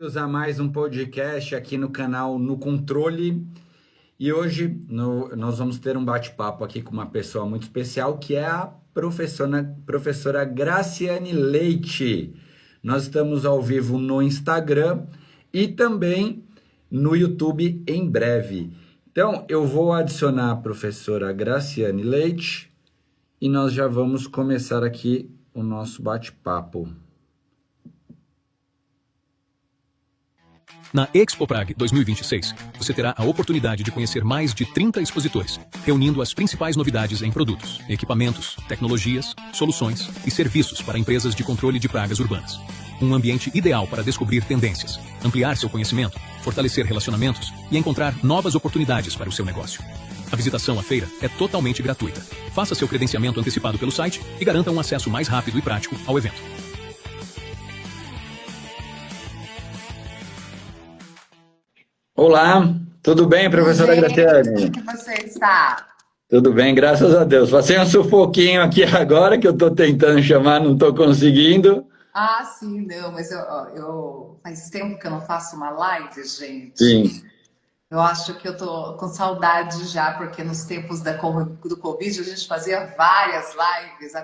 A mais um podcast aqui no canal No Controle. E hoje nós vamos ter um bate-papo aqui com uma pessoa muito especial, que é a professora Graciane Leite. Nós estamos ao vivo no Instagram e também no YouTube em breve. Então, eu vou adicionar a professora Graciane Leite e nós já vamos começar aqui o nosso bate-papo. Na Expo Prague 2026, você terá a oportunidade de conhecer mais de 30 expositores, reunindo as principais novidades em produtos, equipamentos, tecnologias, soluções e serviços para empresas de controle de pragas urbanas. Um ambiente ideal para descobrir tendências, ampliar seu conhecimento, fortalecer relacionamentos e encontrar novas oportunidades para o seu negócio. A visitação à feira é totalmente gratuita. Faça seu credenciamento antecipado pelo site e garanta um acesso mais rápido e prático ao evento. Olá, tudo bem, professora Como Graciane? que você está? Tudo bem, graças a Deus. Passei um sufoquinho aqui agora que eu estou tentando chamar, não estou conseguindo. Ah, sim, não, mas eu faz tempo que eu não faço uma live, Sim, gente. Eu acho que eu tô com saudade já, porque nos tempos do Covid a gente fazia várias lives.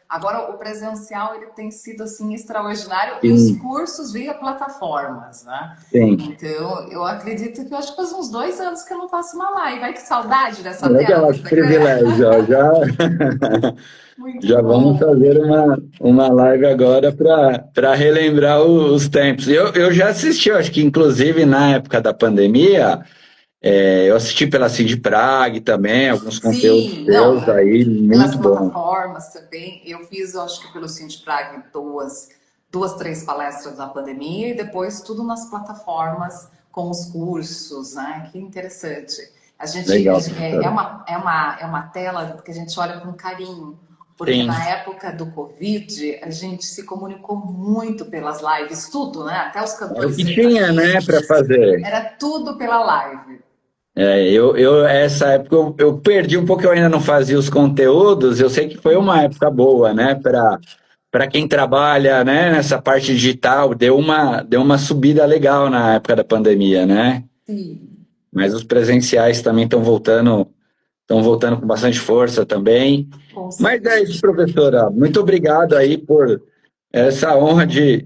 Agora o presencial ele tem sido assim extraordinário e os sim, cursos via plataformas, né? sim. Então eu acredito que eu acho que faz uns 2 anos que eu não faço uma live. Ai, que saudade dessa tela Legal, do que Instagram. privilégio. Ó, já, Muito já vamos bom. fazer uma live agora para relembrar os tempos. Eu já assisti, eu acho que inclusive na época da pandemia, eu assisti pela Cid Prague também, alguns conteúdos Sim, não, seus aí, pelas muito bom. plataformas também. Eu fiz, eu acho que pelo Cinti Prague, duas, três palestras na pandemia e depois tudo nas plataformas com os cursos, né? Que interessante. Legal, É professora. uma tela que a gente olha com carinho, porque Sim. na época do Covid a gente se comunicou muito pelas lives, tudo, né? Até os É o cantores que tinha, né, para sertanejos, fazer. era tudo pela live. Essa época eu perdi um pouco, eu ainda não fazia os conteúdos, eu sei que foi uma época boa, né, para quem trabalha, né, nessa parte digital, deu uma subida legal na época da pandemia, né, Sim, mas os presenciais também estão voltando com bastante força também. com Mas é isso, certeza. professora, muito obrigado aí por essa honra de,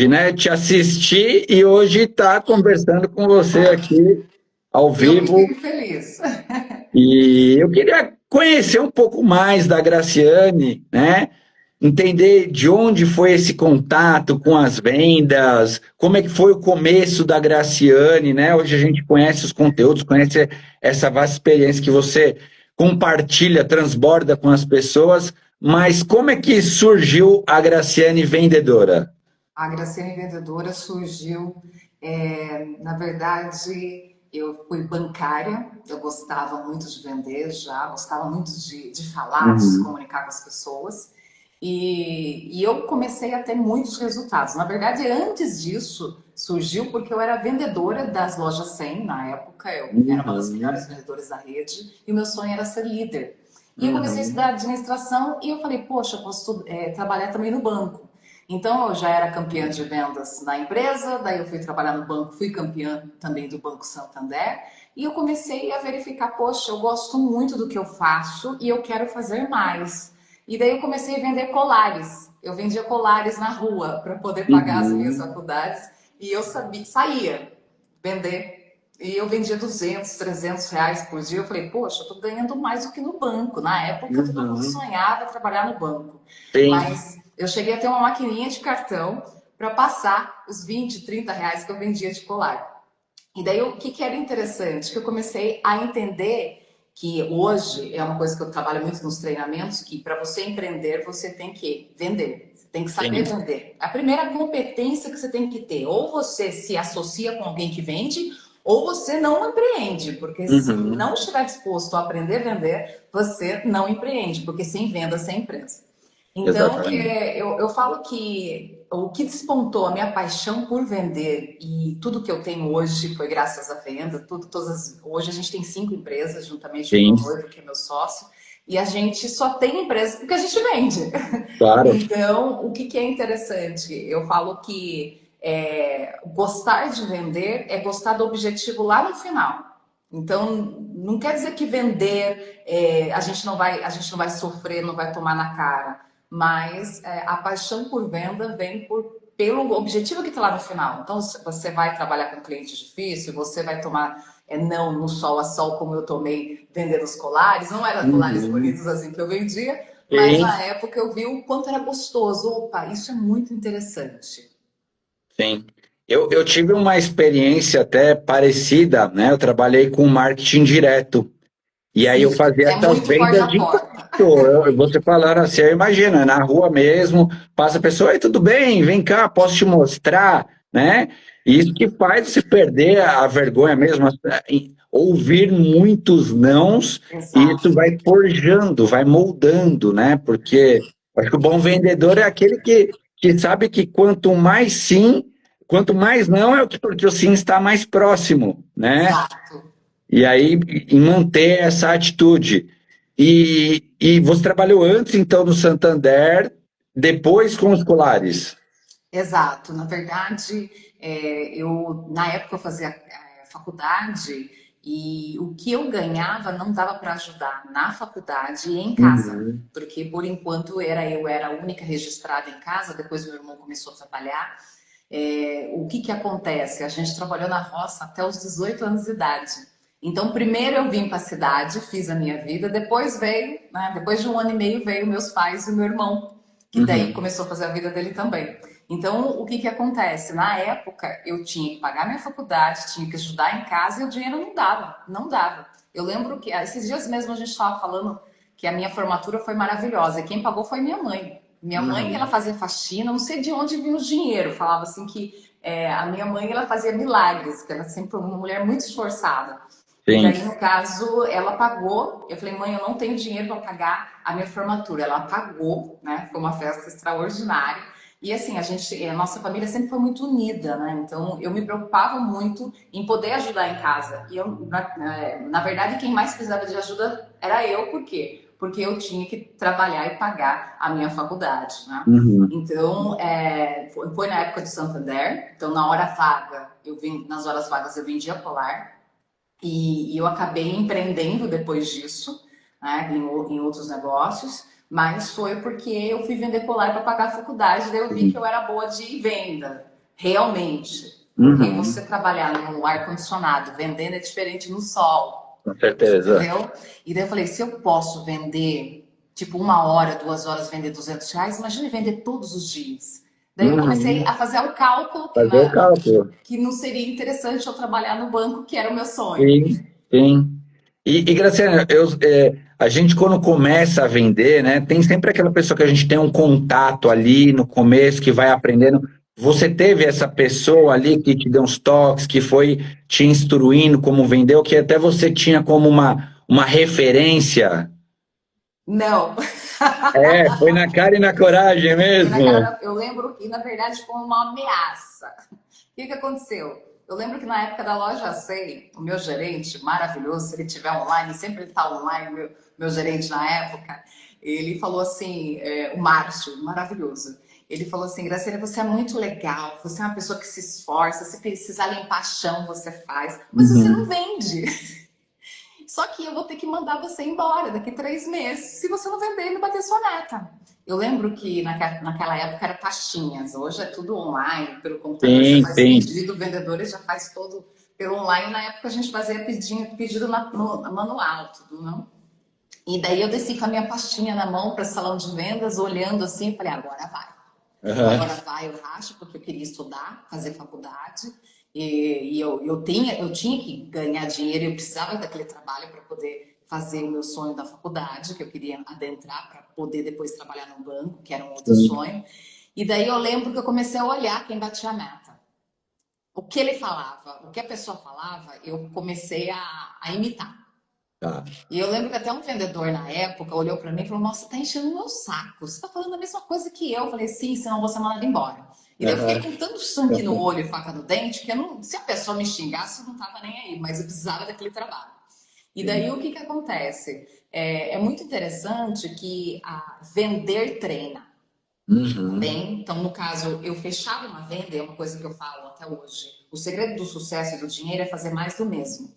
né, te assistir e hoje estar conversando com você aqui ao Eu que vivo. fico feliz. E eu queria conhecer um pouco mais da Graciane, né? Entender de onde foi esse contato com as vendas, como é que foi o começo da Graciane, né? Hoje a gente conhece os conteúdos, conhece essa vasta experiência que você compartilha, transborda com as pessoas, mas como é que surgiu a Graciane vendedora? A Graciane Vendedora surgiu, na verdade, eu fui bancária, eu gostava muito de vender já, gostava muito de falar, de se Uhum, comunicar com as pessoas. E eu comecei a ter muitos resultados. Na verdade, antes disso, surgiu porque eu era vendedora das lojas 100 na época, eu era uma das uhum, melhores vendedoras da rede, e o meu sonho era ser líder. E eu comecei a uhum, estudar administração e eu falei, poxa, eu posso trabalhar também no banco. Então, eu já era campeã de vendas na empresa, daí eu fui trabalhar no banco, fui campeã também do Banco Santander, e eu comecei a verificar, poxa, eu gosto muito do que eu faço e eu quero fazer mais. E daí eu comecei a vender colares. Eu vendia colares na rua para poder pagar as minhas uhum, faculdades e eu sabia, saía vender. E eu vendia 200, 300 reais por dia. Eu falei, poxa, eu tô ganhando mais do que no banco. Na época, todo mundo uhum. sonhava trabalhar no banco. Sim, Mas eu cheguei a ter uma maquininha de cartão para passar os 20, 30 reais que eu vendia de colar. E daí o que era interessante? Que eu comecei a entender que hoje é uma coisa que eu trabalho muito nos treinamentos, que para você empreender, você tem que vender. Você tem que saber sim. vender. A primeira competência que você tem que ter, ou você se associa com alguém que vende, ou você não empreende, porque se Uhum. não estiver disposto a aprender a vender, você não empreende, porque sem venda, sem empresa. Então, Exatamente. eu falo que o que despontou a minha paixão por vender e tudo que eu tenho hoje foi graças à venda. Hoje a gente tem 5 empresas, juntamente com o Sim, meu noivo, que é meu sócio, e a gente só tem empresas porque a gente vende. claro. Então, o que é interessante? Eu falo que gostar de vender é gostar do objetivo lá no final. Então, não quer dizer que vender a gente não vai sofrer, não vai tomar na cara, mas a paixão por venda vem pelo objetivo que está lá no final. Então, você vai trabalhar com cliente difícil, você vai tomar não no sol a sol, como eu tomei vendendo os colares, não eram colares bonitos assim que eu vendia, mas Sim, na época eu vi o quanto era gostoso. Opa, isso é muito interessante. sim. Eu tive uma experiência até parecida, né? Eu trabalhei com marketing direto. E aí eu Sim, fazia é essas muito porta vendas a de porta. impacto. Você falaram assim, imagina, na rua mesmo, passa a pessoa, ei, tudo bem, vem cá, posso te mostrar, né? E isso que faz você perder a vergonha mesmo, ouvir muitos nãos, e isso Exato. vai forjando, vai moldando, né? Porque acho que o bom vendedor é aquele que sabe que quanto mais sim, quanto mais não, é o que porque o sim está mais próximo, né? Exato. E aí, em manter essa atitude. E você trabalhou antes, então, no Santander, depois com os colares. Exato. Na verdade, na época eu fazia faculdade e o que eu ganhava não dava para ajudar na faculdade e em casa, Uhum. porque por enquanto eu era a única registrada em casa. Depois meu irmão começou a trabalhar. O que que acontece? A gente trabalhou na roça até os 18 anos de idade. Então, primeiro eu vim para a cidade, fiz a minha vida, depois veio, né, depois de um ano e meio, veio meus pais e meu irmão, que daí Uhum. começou a fazer a vida dele também. Então, o que que acontece? Na época, eu tinha que pagar minha faculdade, tinha que ajudar em casa e o dinheiro não dava, não dava. Eu lembro que esses dias mesmo a gente estava falando que a minha formatura foi maravilhosa e quem pagou foi minha mãe. Minha mãe, ela Uhum. fazia faxina, não sei de onde vinha o dinheiro. Falava assim que a minha mãe, ela fazia milagres, que ela sempre foi uma mulher muito esforçada. E daí, Sim. no caso, ela pagou. Eu falei, mãe, eu não tenho dinheiro para pagar a minha formatura. Ela pagou, né? Foi uma festa extraordinária. E assim, a nossa família sempre foi muito unida, né? Então, eu me preocupava muito em poder ajudar em casa. E na verdade, quem mais precisava de ajuda era eu, por quê? Porque eu tinha que trabalhar e pagar a minha faculdade, né? Uhum. Então, foi na época do Santander. Então, na hora vaga, nas horas vagas eu vendia colar. E eu acabei empreendendo depois disso, né, em outros negócios, mas foi porque eu fui vender colar para pagar a faculdade, daí eu vi que eu era boa de venda, realmente. Porque Uhum. você trabalhar no ar-condicionado, vendendo é diferente no sol, Com certeza. entendeu? E daí eu falei, se eu posso vender, tipo, 1 hora, 2 horas, vender R$ 200, imagine vender todos os dias. Daí eu comecei Uhum. a fazer o cálculo Fazer o cálculo. que não seria interessante eu trabalhar no banco, que era o meu sonho. Sim, sim. E Graciana, a gente quando começa a vender, né, tem sempre aquela pessoa que a gente tem um contato ali no começo, que vai aprendendo. Você teve essa pessoa ali que te deu uns toques, que foi te instruindo como vender, ou que até você tinha como uma referência? Não. Foi na cara e na coragem Foi na mesmo? cara eu lembro que, na verdade, foi uma ameaça. O que que aconteceu? Eu lembro que na época da loja Sei, o meu gerente, maravilhoso, se ele tiver online, sempre ele está online, meu gerente na época, ele falou assim, o Márcio, maravilhoso. Ele falou assim, Graciela, você é muito legal, você é uma pessoa que se esforça, se precisar limpar chão, você faz, mas você não Uhum. vende. Só que eu vou ter que mandar você embora daqui 3 meses se você não vender e não bater sua meta. Eu lembro que naquela época era pastinhas, hoje é tudo online, pelo computador já Sim, faz sim. pedido, o vendedor já faz todo pelo online. Na época a gente fazia pedido no manual, tudo, não? E daí eu desci com a minha pastinha na mão para o salão de vendas, olhando assim, falei, agora vai. Aham. Agora vai, eu racho, porque eu queria estudar, fazer faculdade, eu tinha que ganhar dinheiro, eu precisava daquele trabalho para poder fazer o meu sonho da faculdade, que eu queria adentrar para poder depois trabalhar no banco, que era um outro Sim. sonho. E daí eu lembro que eu comecei a olhar quem batia a meta. O que ele falava, o que a pessoa falava, eu comecei a imitar. Tá. E eu lembro que até um vendedor na época olhou para mim e falou: Nossa, tá enchendo o meu saco. Você tá falando a mesma coisa que eu. Eu falei: Sim, senão você manda embora. E daí eu fiquei Aham. com tanto sangue no olho e faca no dente que se a pessoa me xingasse, eu não tava nem aí, mas eu precisava daquele trabalho. E daí o que que acontece? É muito interessante que a vender treina. Uhum. Bem, então, no caso, eu fechava uma venda, é uma coisa que eu falo até hoje. O segredo do sucesso e do dinheiro é fazer mais do mesmo.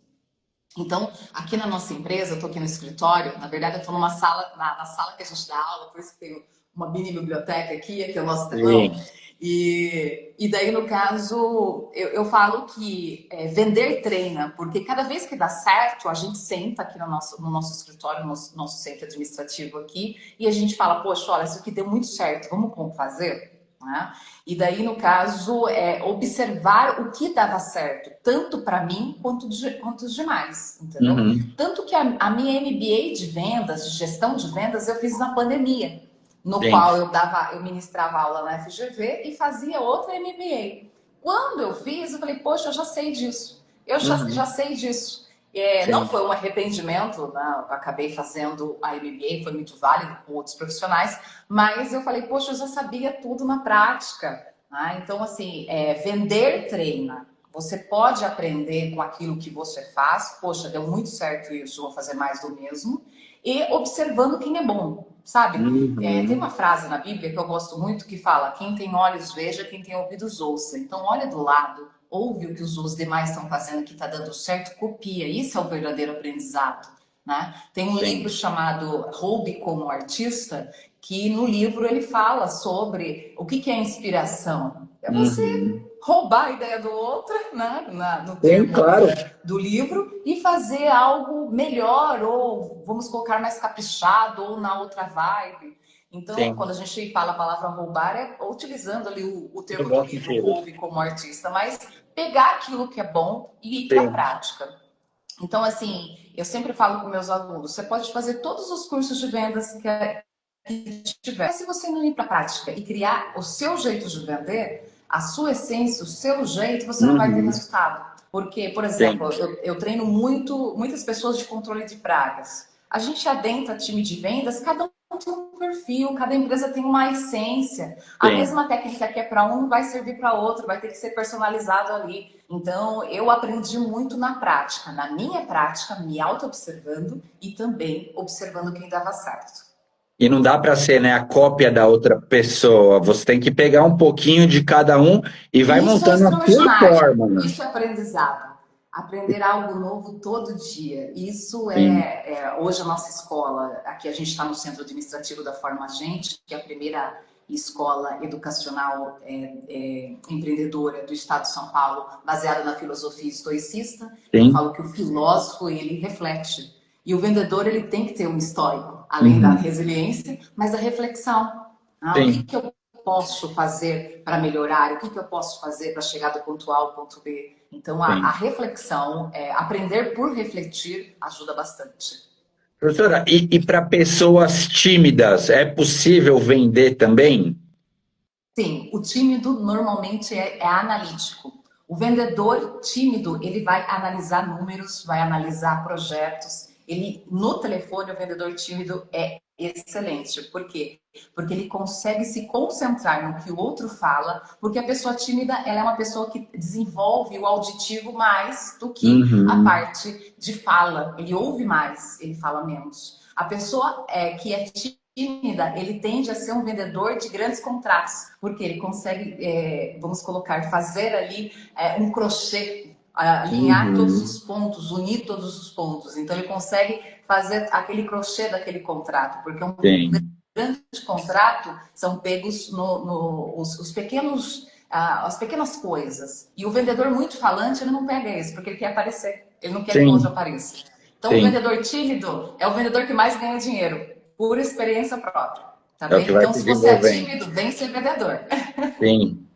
Então, aqui na nossa empresa, eu estou aqui no escritório, na verdade, eu estou numa sala, na sala que a gente dá aula, por isso que tem uma mini biblioteca aqui é o nosso telão. Sim. E daí, no caso, eu falo que vender treina, porque cada vez que dá certo, a gente senta aqui no nosso escritório, no nosso centro administrativo aqui, e a gente fala, poxa, olha, isso aqui deu muito certo, vamos fazer? Né? E daí, no caso, observar o que dava certo, tanto para mim quanto os demais, entendeu? Uhum. Tanto que a minha MBA de vendas, de gestão de vendas, eu fiz na pandemia, no Sim. qual eu ministrava aula na FGV e fazia outra MBA. Quando eu fiz, eu falei, poxa, eu já sei disso. Eu já Uhum. sei disso. Não Sim. foi um arrependimento, né? Eu acabei fazendo a MBA, foi muito válido com outros profissionais, mas eu falei, poxa, eu já sabia tudo na prática. Né? Então, assim, vender treina. Você pode aprender com aquilo que você faz. Poxa, deu muito certo isso, vou fazer mais do mesmo. E observando quem é bom, sabe? Tem Uhum. uma frase na Bíblia que eu gosto muito que fala: quem tem olhos veja, quem tem ouvidos ouça. Então, olha do lado, ouve o que os demais estão fazendo que está dando certo, copia. Isso é o verdadeiro aprendizado. Né? Tem um livro Sim. chamado Roube como Artista, que no livro ele fala sobre o que é inspiração. É você Uhum. roubar a ideia do outro, né, no Sim, termo claro. do livro, e fazer algo melhor, ou vamos colocar mais caprichado, ou na outra vibe. Então, Sim. quando a gente fala a palavra roubar, é utilizando ali o No termo do bom livro, sentido. roube como artista, mas pegar aquilo que é bom e ir para a Sim. prática. Então, assim, eu sempre falo com meus alunos, você pode fazer todos os cursos de vendas que tiver. Mas se você não ir para a prática e criar o seu jeito de vender, a sua essência, o seu jeito, você não vai ter Uhum. resultado. Porque, por Sim. exemplo, eu treino muitas pessoas de controle de pragas. A gente adentra time de vendas, cada um tem um perfil, cada empresa tem uma essência. A Sim. mesma técnica que é para um não vai servir para outro, vai ter que ser personalizado ali. Então, eu aprendi muito na prática, na minha prática, me auto-observando e também observando quem dava certo. E não dá para ser, né, a cópia da outra pessoa. Você tem que pegar um pouquinho de cada um e vai E isso é montando a sua extraordinário, forma, né? isso é aprendizado. Aprender algo novo todo dia. Isso Sim. hoje a nossa escola, aqui a gente está no Centro Administrativo da Forma Gente, que é a primeira escola educacional empreendedora do Estado de São Paulo, baseada na filosofia estoicista. Eu Sim. falo que o filósofo, ele reflete. E o vendedor, ele tem que ter um histórico, além da Uhum. resiliência, mas da reflexão. O que, Sim. que eu posso fazer para melhorar? O que, que eu posso fazer para chegar do ponto A ao ponto B? Então, a Sim. reflexão, aprender por refletir, ajuda bastante. Professora, e para pessoas tímidas, é possível vender também? Sim, o tímido normalmente é analítico. O vendedor tímido, ele vai analisar números, vai analisar projetos. Ele, no telefone, o vendedor tímido é excelente. Por quê? Porque ele consegue se concentrar no que o outro fala, porque a pessoa tímida, ela é uma pessoa que desenvolve o auditivo mais do que a Uhum. parte de fala. Ele ouve mais, ele fala menos. A pessoa que é tímida, ele tende a ser um vendedor de grandes contratos, porque ele consegue, vamos colocar, fazer ali um crochê, alinhar todos Uhum. os pontos, unir todos os pontos. Então ele consegue fazer aquele crochê daquele contrato, porque um Sim. grande contrato são pegos os pequenos, as pequenas coisas. E o vendedor muito falante, ele não pega isso, porque ele quer aparecer, ele não quer que o outro Sim. apareça. Então, o Sim. vendedor tímido é o vendedor que mais ganha dinheiro, por experiência própria. Tá É o que bem? vai Então, se você é desenvolvendo. tímido, vem ser vendedor. Sim.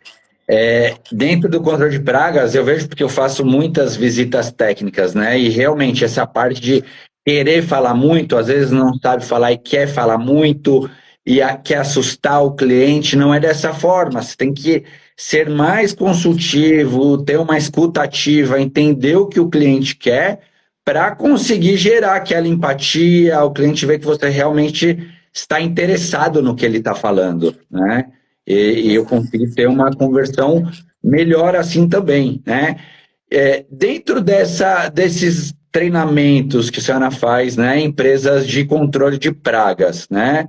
Dentro do controle de pragas, eu vejo porque eu faço muitas visitas técnicas, né? E realmente essa parte de querer falar muito, às vezes não sabe falar e quer falar muito, quer assustar o cliente, não é dessa forma. Você tem que ser mais consultivo, ter uma escuta ativa, entender o que o cliente quer, para conseguir gerar aquela empatia, o cliente ver que você realmente está interessado no que ele está falando, né? E eu Exato. consigo ter uma conversão melhor assim também, né? Dentro desses treinamentos que a senhora faz, né, empresas de controle de pragas, né?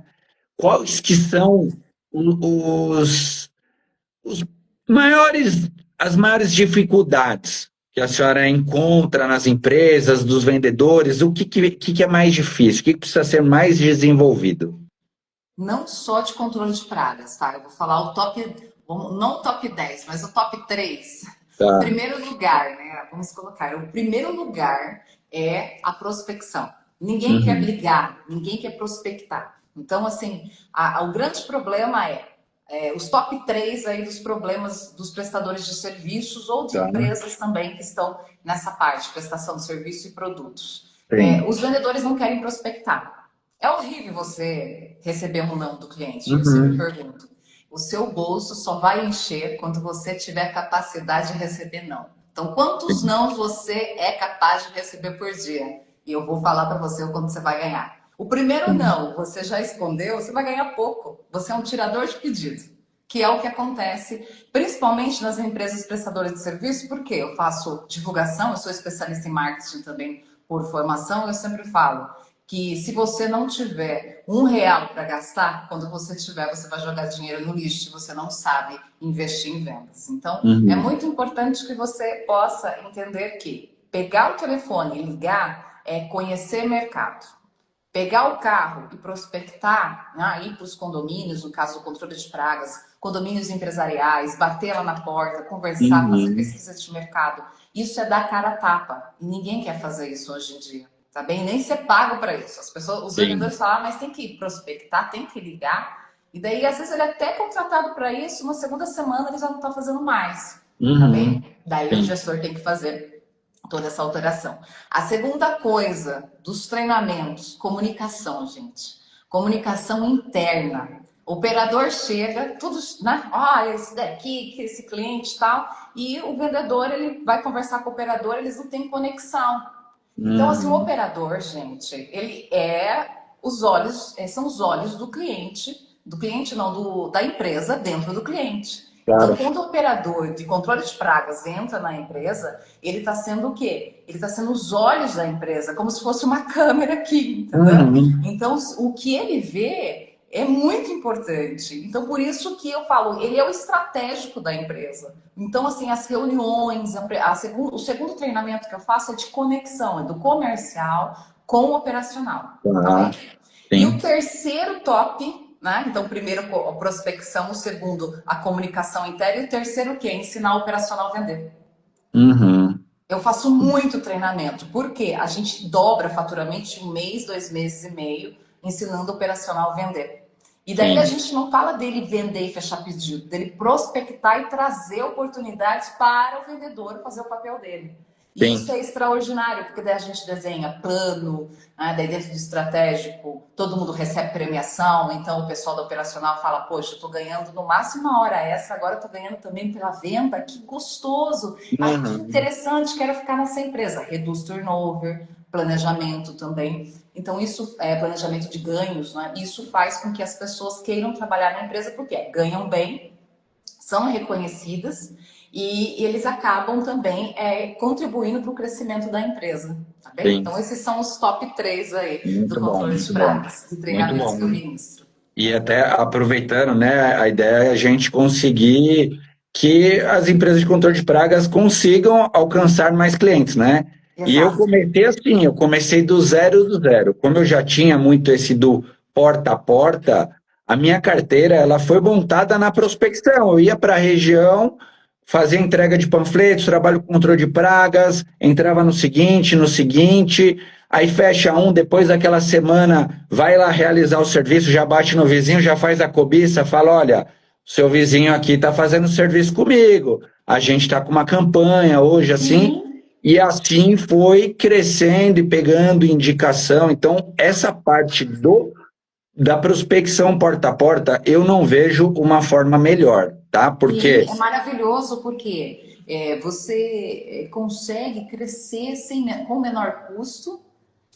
Quais que são os, os maiores, as maiores dificuldades que a senhora encontra nas empresas, dos vendedores, o que é mais difícil? O que precisa ser mais desenvolvido? Não só de controle de pragas, tá? Eu vou falar o top, não o top 10, mas o top 3. Tá. Primeiro lugar, né? Vamos colocar. O primeiro lugar é a prospecção. Ninguém quer Uhum. brigar, ninguém quer prospectar. Então, assim, o grande problema é os top 3 aí dos problemas dos prestadores de serviços ou de Tá. empresas também que estão nessa parte, prestação de serviço e produtos. Sim. Os vendedores não querem prospectar. É horrível você receber um não do cliente. Eu sempre Uhum. pergunto. O seu bolso só vai encher quando você tiver capacidade de receber não. Então, quantos Sim. não você é capaz de receber por dia? E eu vou falar para você o quanto você vai ganhar. O primeiro não, você já escondeu, você vai ganhar pouco. Você é um tirador de pedido, que é o que acontece, principalmente nas empresas prestadoras de serviço, porque eu faço divulgação, eu sou especialista em marketing também por formação, eu sempre falo que se você não tiver R$ 1 para gastar, quando você tiver, você vai jogar dinheiro no lixo, você não sabe investir em vendas. Então, é Uhum. muito importante que você possa entender que pegar o telefone e ligar é conhecer mercado. Pegar o carro e prospectar, né, ir para os condomínios, no caso do controle de pragas, condomínios empresariais, bater lá na porta, conversar, fazer Uhum. pesquisa de mercado, isso é dar cara a tapa. E ninguém quer fazer isso hoje em dia, tá bem? Nem ser pago para isso. As pessoas, os Sim. vendedores falam, mas tem que prospectar, tem que ligar. E daí, às vezes, ele é até contratado para isso, na segunda semana ele já não está fazendo mais, tá Uhum. bem? Daí o Sim. gestor tem que fazer toda essa alteração. A segunda coisa dos treinamentos, comunicação, gente. Comunicação interna. O operador chega, tudo, né? Ah, esse daqui, que esse cliente e tal, e o vendedor ele vai conversar com o operador, eles não têm conexão. Então, assim, o Uhum. operador, gente, ele é os olhos, são os olhos do cliente não, da empresa dentro do cliente. Então, Claro. quando o operador de controle de pragas entra na empresa, ele está sendo o quê? Ele está sendo os olhos da empresa, como se fosse uma câmera aqui, entendeu? Uhum. Então, o que ele vê é muito importante. Então, por isso que eu falo, ele é o estratégico da empresa. Então, assim, as reuniões, o segundo treinamento que eu faço é de conexão, é do comercial com o operacional, tá Tá. bem? E o Sim. terceiro top, né? Então, o primeiro a prospecção, o segundo a comunicação interna e o terceiro o quê? Ensinar o operacional a vender. Uhum. Eu faço muito treinamento, porque a gente dobra faturamento de 1 mês, 2 meses e meio, ensinando o operacional a vender. E daí a Sim. gente não fala dele vender e fechar pedido, dele prospectar e trazer oportunidades para o vendedor fazer o papel dele. E isso Sim. é extraordinário, porque daí a gente desenha plano, né? Daí dentro do estratégico todo mundo recebe premiação, então o pessoal da operacional fala, poxa, eu estou ganhando no máximo uma hora extra, agora eu estou ganhando também pela venda, que gostoso. Ai, que Uhum. interessante, quero ficar nessa empresa. Reduz turnover, planejamento também. Então, isso é planejamento de ganhos, né? Isso faz com que as pessoas queiram trabalhar na empresa porque ganham bem, são reconhecidas e eles acabam também contribuindo para o crescimento da empresa. Tá bem? Sim. Então, esses são os top 3 aí do Muito bom, controle de muito bom. pragas, de Muito treinamentos que eu bom. ministro. E até aproveitando, né, a ideia é a gente conseguir que as empresas de controle de pragas consigam alcançar mais clientes, né? E eu Exato. comecei assim, eu comecei do zero do zero. Como eu já tinha muito esse do porta a porta, a minha carteira ela foi montada na prospecção. Eu ia para a região, fazia entrega de panfletos, trabalho com controle de pragas, entrava no seguinte, aí fecha um, depois daquela semana vai lá realizar o serviço, já bate no vizinho, já faz a cobiça, fala, olha, seu vizinho aqui está fazendo serviço comigo, a gente está com uma campanha hoje assim, Sim. e assim foi crescendo e pegando indicação. Então, essa parte da prospecção porta a porta, eu não vejo uma forma melhor, tá? Porque Sim, é maravilhoso porque você consegue crescer com menor custo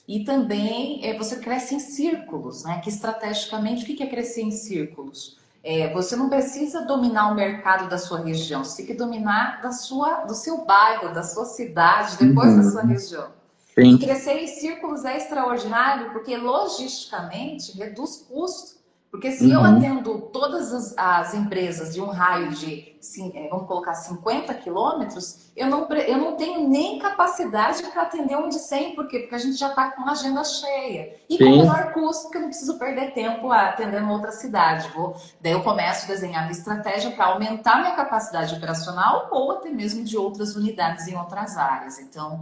e também você cresce em círculos, né? Que estrategicamente, o que é crescer em círculos? Você não precisa dominar o mercado da sua região, você tem que dominar do seu bairro, da sua cidade, depois da sua uhum, região. E sim, crescer em círculos é extraordinário porque logisticamente reduz custo. Porque se eu atendo todas as empresas de um raio de, vamos colocar, 50 quilômetros, eu não tenho nem capacidade para atender um de 100. Por quê? Porque a gente já está com uma agenda cheia. E com menor custo, porque eu não preciso perder tempo atendendo outra cidade. Daí eu começo a desenhar minha estratégia para aumentar minha capacidade operacional ou até mesmo de outras unidades em outras áreas. Então,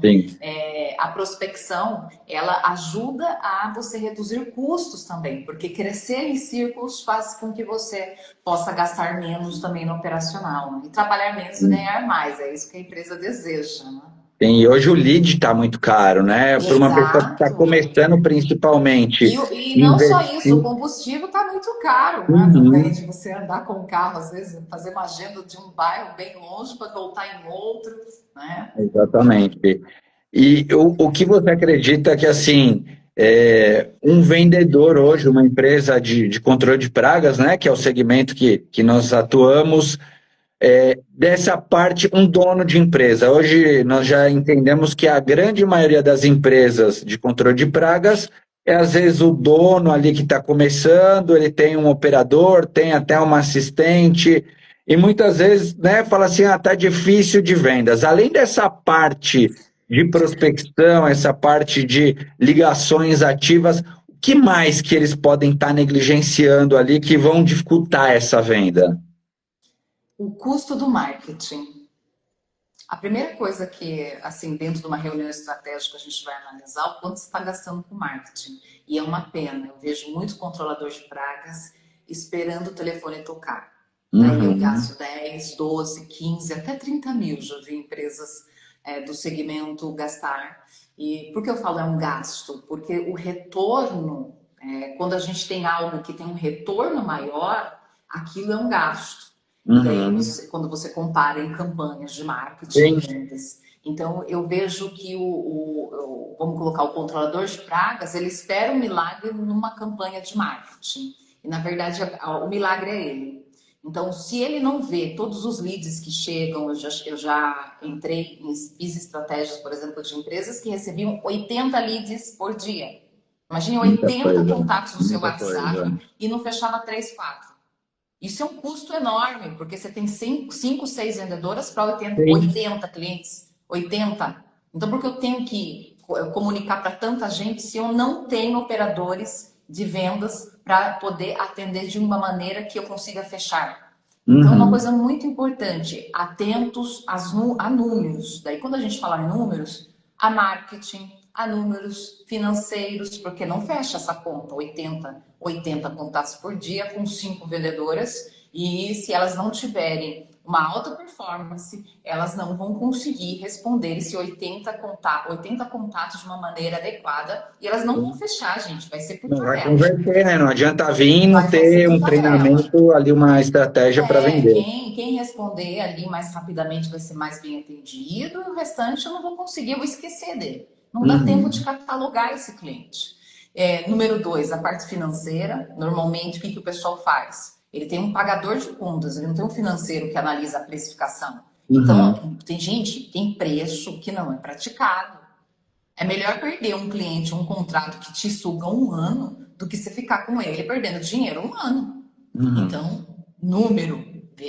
a prospecção, ela ajuda a você reduzir custos também, porque crescer em círculos faz com que você possa gastar menos também no operacional, né? E trabalhar menos e ganhar mais, é isso que a empresa deseja, né? Sim, e hoje o lead está muito caro, né? Para uma pessoa que está começando principalmente. E não só isso, o combustível está muito caro, né? Também de você andar com o carro, às vezes, fazer uma agenda de um bairro bem longe para voltar em outro, né? Exatamente. E o que você acredita que, assim, um vendedor hoje, uma empresa de controle de pragas, né? Que é o segmento que nós atuamos, dessa parte, um dono de empresa. Hoje nós já entendemos que a grande maioria das empresas de controle de pragas é às vezes o dono ali que está começando, ele tem um operador, tem até uma assistente, e muitas vezes, né, fala assim, tá difícil de vendas. Além dessa parte de prospecção, essa parte de ligações ativas, o que mais que eles podem estar negligenciando ali que vão dificultar essa venda? O custo do marketing. A primeira coisa que, assim, dentro de uma reunião estratégica a gente vai analisar o quanto você está gastando com marketing. E é uma pena, eu vejo muito controlador de pragas esperando o telefone tocar. Daí eu gasto 10, 12, 15, até 30 mil. Já vi empresas do segmento gastar. E por que eu falo é um gasto? Porque o retorno, quando a gente tem algo que tem um retorno maior, aquilo é um gasto. E daí, quando você compara em campanhas de marketing e vendas. Então, eu vejo que vamos colocar o controlador de pragas, ele espera um milagre numa campanha de marketing. E, na verdade, o milagre é ele. Então, se ele não vê todos os leads que chegam, eu já entrei, fiz estratégias, por exemplo, de empresas que recebiam 80 leads por dia. Imagine 80 contatos no seu WhatsApp e não fechava 3, 4. Isso é um custo enorme, porque você tem 5, 6 vendedoras para 80 clientes. 80. Então, por que eu tenho que comunicar para tanta gente se eu não tenho operadores de vendas para poder atender de uma maneira que eu consiga fechar? Então, uma coisa muito importante, atentos a números. Daí, quando a gente fala em números, a marketing, a números financeiros, porque não fecha essa conta, 80 contatos por dia com 5 vendedoras, e se elas não tiverem uma alta performance, elas não vão conseguir responder esse 80 contatos de uma maneira adequada, e elas não vão fechar, gente, vai ser por tabela. Não vai converter, né? Não adianta vir e não ter um treinamento ali, uma estratégia para vender. Quem responder ali mais rapidamente vai ser mais bem atendido, e o restante eu não vou conseguir, eu vou esquecer dele. Não dá tempo de catalogar esse cliente. Número 2, a parte financeira. Normalmente, o que o pessoal faz? Ele tem um pagador de contas, ele não tem um financeiro que analisa a precificação. Então, tem gente, tem preço que não é praticado. É melhor perder um cliente, um contrato que te suga um ano, do que você ficar com ele perdendo dinheiro um ano. Então, número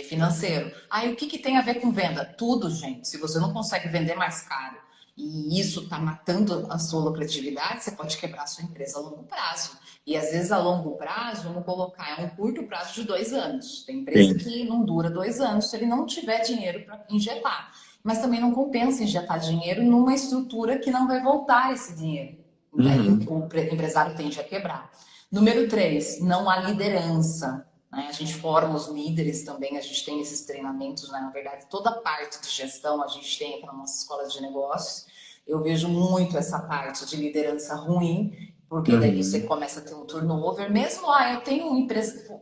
financeiro. O que tem a ver com venda? Tudo, gente. Se você não consegue vender mais caro, e isso está matando a sua lucratividade, você pode quebrar a sua empresa a longo prazo. E às vezes a longo prazo, vamos colocar, é um curto prazo de 2 anos. Tem empresa que não dura 2 anos se ele não tiver dinheiro para injetar. Mas também não compensa injetar dinheiro numa estrutura que não vai voltar esse dinheiro. Daí o empresário tende a quebrar. Número 3, não há liderança. A gente forma os líderes também, a gente tem esses treinamentos, né? Na verdade, toda a parte de gestão a gente tem aqui na nossa escola de negócios. Eu vejo muito essa parte de liderança ruim, porque daí você começa a ter um turnover. Mesmo, eu tenho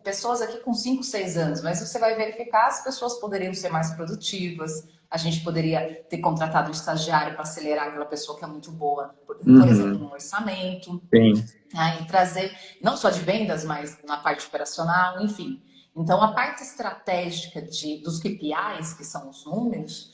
pessoas aqui com 5, 6 anos, mas você vai verificar, as pessoas poderiam ser mais produtivas, a gente poderia ter contratado um estagiário para acelerar aquela pessoa que é muito boa, por exemplo, no orçamento. E trazer, não só de vendas, mas na parte operacional, enfim. Então, a parte estratégica dos KPIs, que são os números,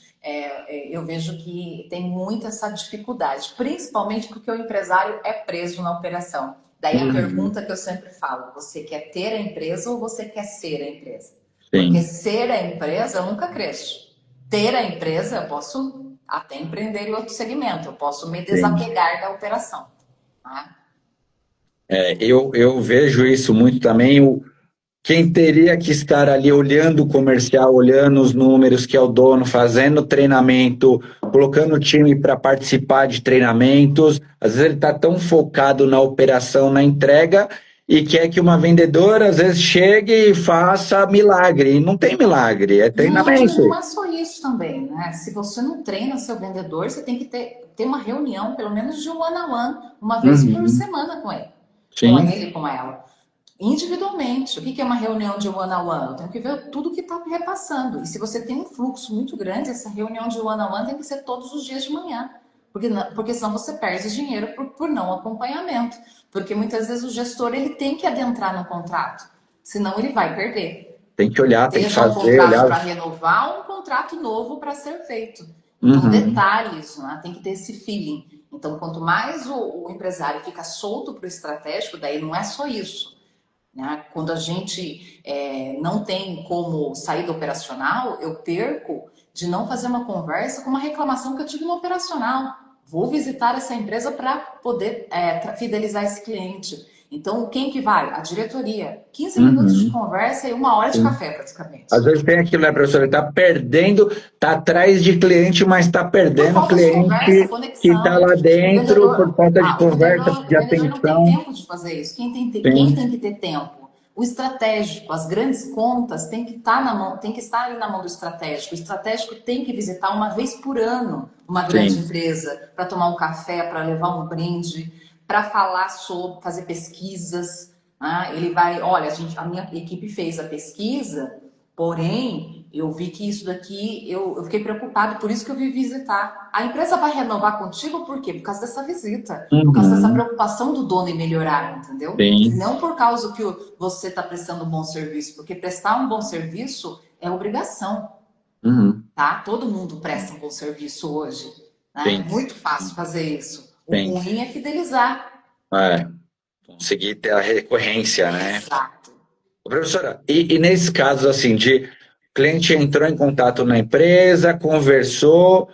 eu vejo que tem muita essa dificuldade, principalmente porque o empresário é preso na operação. Daí a pergunta que eu sempre falo, você quer ter a empresa ou você quer ser a empresa? Sim. Porque ser a empresa eu nunca cresço. Ter a empresa eu posso até empreender em outro segmento, eu posso me desapegar da operação. Tá? Eu vejo isso muito também. Quem teria que estar ali olhando o comercial, olhando os números, que é o dono, fazendo treinamento, colocando o time para participar de treinamentos. Às vezes ele está tão focado na operação, na entrega, e quer que uma vendedora, às vezes, chegue e faça milagre. E não tem milagre, é treinamento. Não é só isso também, né? Se você não treina seu vendedor, você tem que ter uma reunião, pelo menos de one-on-one, uma vez por semana com ele. Com Sim. ele, com ela. Individualmente. O que é uma reunião de one-on-one? Eu tenho que ver tudo que está repassando. E se você tem um fluxo muito grande, essa reunião de one-on-one tem que ser todos os dias de manhã. Porque senão você perde dinheiro por não acompanhamento. Porque muitas vezes o gestor ele tem que adentrar no contrato. Senão ele vai perder. Tem que olhar, tem que Seja um fazer, contrato olhar. para renovar ou um contrato novo para ser feito. Então, detalhes, né? Tem que ter esse feeling. Então, quanto mais o empresário fica solto para o estratégico, daí não é só isso. Né? Quando a gente não tem como sair do operacional, eu perco de não fazer uma conversa com uma reclamação que eu tive no operacional. Vou visitar essa empresa para poder fidelizar esse cliente. Então, quem que vai? A diretoria. 15 minutos de conversa e 1 hora de café, praticamente. Às vezes tem aquilo, né, professor? Ele está perdendo, está atrás de cliente, mas está perdendo o cliente que está lá dentro por falta de conversa, de O vendedor não tem atenção. tempo de fazer isso. Quem tem que ter tempo? O estratégico, as grandes contas tem que estar na mão, tem que estar ali na mão do estratégico. O estratégico tem que visitar uma vez por ano uma grande empresa para tomar um café, para levar um brinde, para falar sobre, fazer pesquisas. Né? Ele vai, olha, a minha equipe fez a pesquisa, porém, eu vi que isso daqui, eu fiquei preocupado, por isso que eu vim visitar. A empresa vai renovar contigo por quê? Por causa dessa visita, por causa dessa preocupação do dono em melhorar, entendeu? E não por causa que você está prestando um bom serviço, porque prestar um bom serviço é obrigação, tá? Todo mundo presta um bom serviço hoje, né? É muito fácil fazer isso. O ruim é fidelizar. Conseguir ter a recorrência, né? Exato. Professora, e nesse caso, assim, de cliente entrou em contato na empresa, conversou,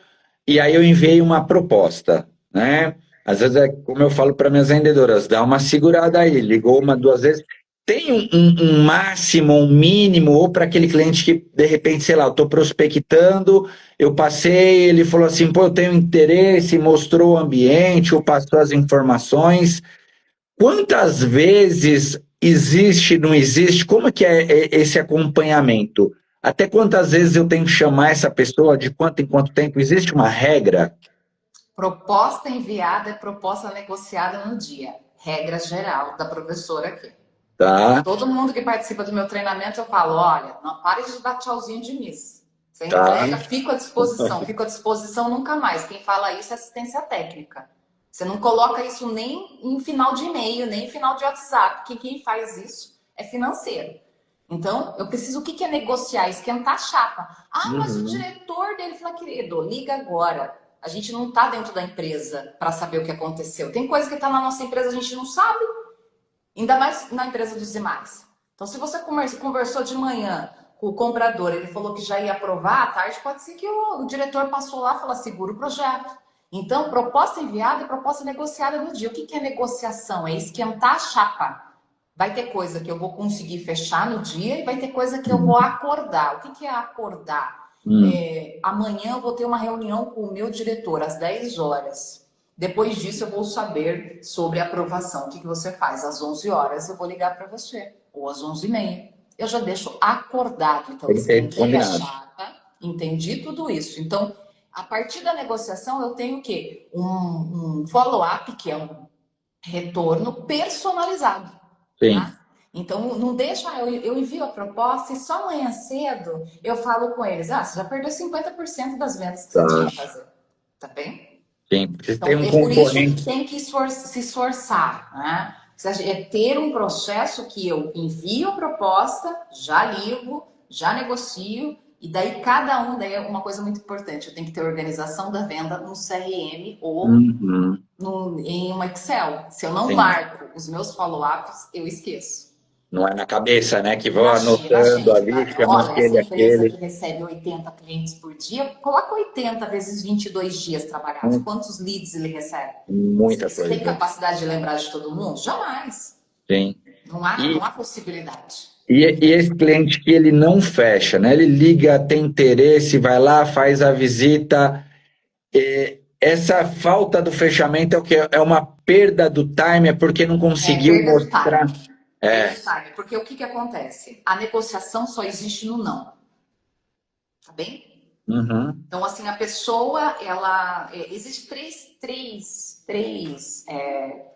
e aí eu enviei uma proposta, né? Às vezes, como eu falo para minhas vendedoras, dá uma segurada aí, ligou 1, 2 vezes. Tem um máximo, um mínimo, ou para aquele cliente que, de repente, sei lá, eu estou prospectando, eu passei, ele falou assim, pô, eu tenho interesse, mostrou o ambiente, ou passou as informações. Quantas vezes existe, não existe? Como é que é esse acompanhamento? Até quantas vezes eu tenho que chamar essa pessoa, de quanto em quanto tempo? Existe uma regra? Proposta enviada é proposta negociada no dia. Regra geral da professora aqui. Tá. Todo mundo que participa do meu treinamento, eu falo, olha, não pare de dar tchauzinho de miss. Você entrega, fico à disposição nunca mais. Quem fala isso é assistência técnica. Você não coloca isso nem em final de e-mail, nem em final de WhatsApp, que quem faz isso é financeiro. Então, eu preciso, o que é negociar? Esquentar a chapa. Mas o diretor dele fala, querido, liga agora. A gente não está dentro da empresa para saber o que aconteceu. Tem coisa que está na nossa empresa, a gente não sabe. Ainda mais na empresa dos demais. Então, se você conversou de manhã com o comprador, ele falou que já ia aprovar, à tarde pode ser que o diretor passou lá e falou, segura o projeto. Então, proposta enviada e proposta negociada no dia. O que é negociação? É esquentar a chapa. Vai ter coisa que eu vou conseguir fechar no dia e vai ter coisa que eu vou acordar. O que é acordar? Amanhã eu vou ter uma reunião com o meu diretor às 10 horas. Depois disso eu vou saber sobre a aprovação. O que você faz? Às 11 horas eu vou ligar para você. Ou às 11h30. Eu já deixo acordado. Então, esquentei a chapa, entendi tudo isso. Então, a partir da negociação, eu tenho o quê? Um follow-up, que é um retorno personalizado. Tá? Então, não deixa, eu envio a proposta e só amanhã cedo eu falo com eles, você já perdeu 50% das vendas que você tinha que fazer. Tá bem? Sim, porque então, tem um por isso concorrente. que tem que se esforçar. Né? É ter um processo que eu envio a proposta, já ligo, já negocio, E daí cada um, daí é uma coisa muito importante, eu tenho que ter organização da venda no CRM ou Uhum. em um Excel. Se eu não Sim. marco os meus follow-ups, eu esqueço. Não é na cabeça, né? Que vou Imagina, anotando gente, ali, chama olha, essa aquele, empresa que aquele. recebe 80 clientes por dia, coloca 80 vezes 22 dias trabalhados. Hum, Quantos leads ele recebe? Muita Você tem coisa. capacidade de lembrar de todo mundo? Jamais. Sim. Não E, há possibilidade. e esse cliente que ele não fecha, né? Ele liga, tem interesse, vai lá, faz a visita. Essa falta do fechamento é o que é uma perda do time, é porque não É conseguiu perda de mostrar. time. Perda É, de time. Porque o que, que acontece? A negociação só existe no não. Tá bem? uhum, Então, assim, a pessoa, ela. Existe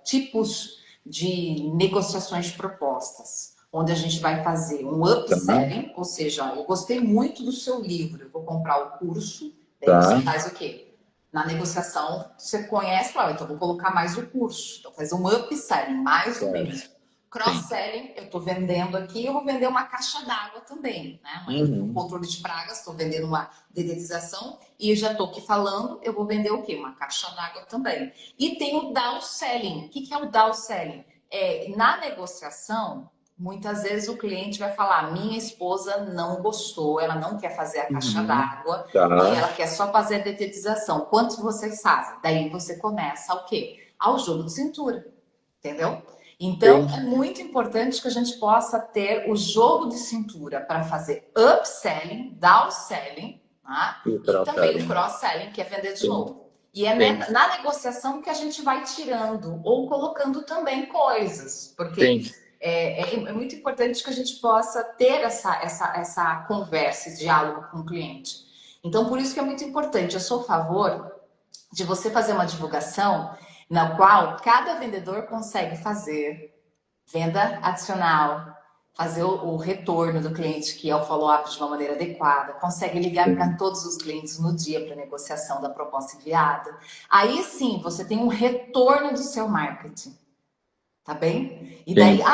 tipos de negociações propostas, onde a gente vai fazer um tá, upselling, ou seja, eu gostei muito do seu livro, eu vou comprar o curso, daí você tá, faz o quê? Na negociação, você conhece, fala, então vou colocar mais o curso, então faz um upselling, mais o certo, mesmo. sim. Cross-selling, eu estou vendendo aqui, eu vou vender uma caixa d'água também, né? Um Uhum, controle de pragas, estou vendendo uma dedetização e eu já estou aqui falando, eu vou vender o quê? Uma caixa d'água também. E tem o downselling. O que é o downselling? Na negociação, muitas vezes o cliente vai falar: minha esposa não gostou, ela não quer fazer a caixa uhum, d'água, tá, ela quer só fazer a dedetização. Quantos vocês fazem? Daí você começa o quê? Ao jogo de cintura, entendeu? Então, é sim. muito importante que a gente possa ter o jogo de cintura para fazer upselling, downselling, tá? E o E também o cross-selling, cross-selling, que é vender de sim, novo. E é sim, na negociação que a gente vai tirando ou colocando também coisas, porque sim. é muito importante que a gente possa ter essa conversa, esse diálogo com o cliente. Então, por isso que é muito importante. Eu sou a favor de você fazer uma divulgação na qual cada vendedor consegue fazer venda adicional, fazer o retorno do cliente, que é o follow-up de uma maneira adequada, consegue ligar para Sim. todos os clientes no dia para negociação da proposta enviada. Aí sim, você tem um retorno do seu marketing. Tá bem? E daí, Sim.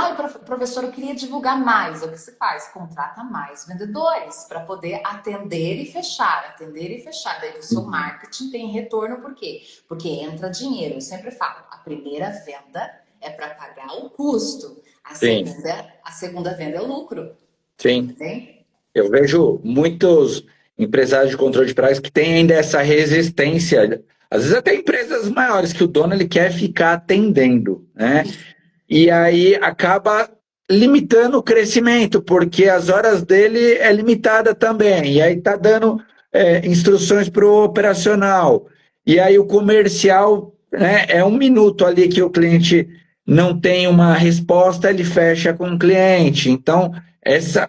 professor, eu queria divulgar mais. O que se faz? Contrata mais vendedores para poder atender e fechar, atender e fechar. Daí o seu Uhum. marketing tem retorno, por quê? Porque entra dinheiro. Eu sempre falo, a primeira venda é para pagar o custo, Sim, a segunda venda é o lucro. Tá sim. bem? Eu vejo muitos empresários de controle de pragas que têm ainda essa resistência. Às vezes até empresas maiores que o dono ele quer ficar atendendo, né? E aí acaba limitando o crescimento, porque as horas dele é limitada também. E aí está dando instruções para o operacional. E aí o comercial, né, é um minuto ali que o cliente não tem uma resposta, ele fecha com o cliente. Então,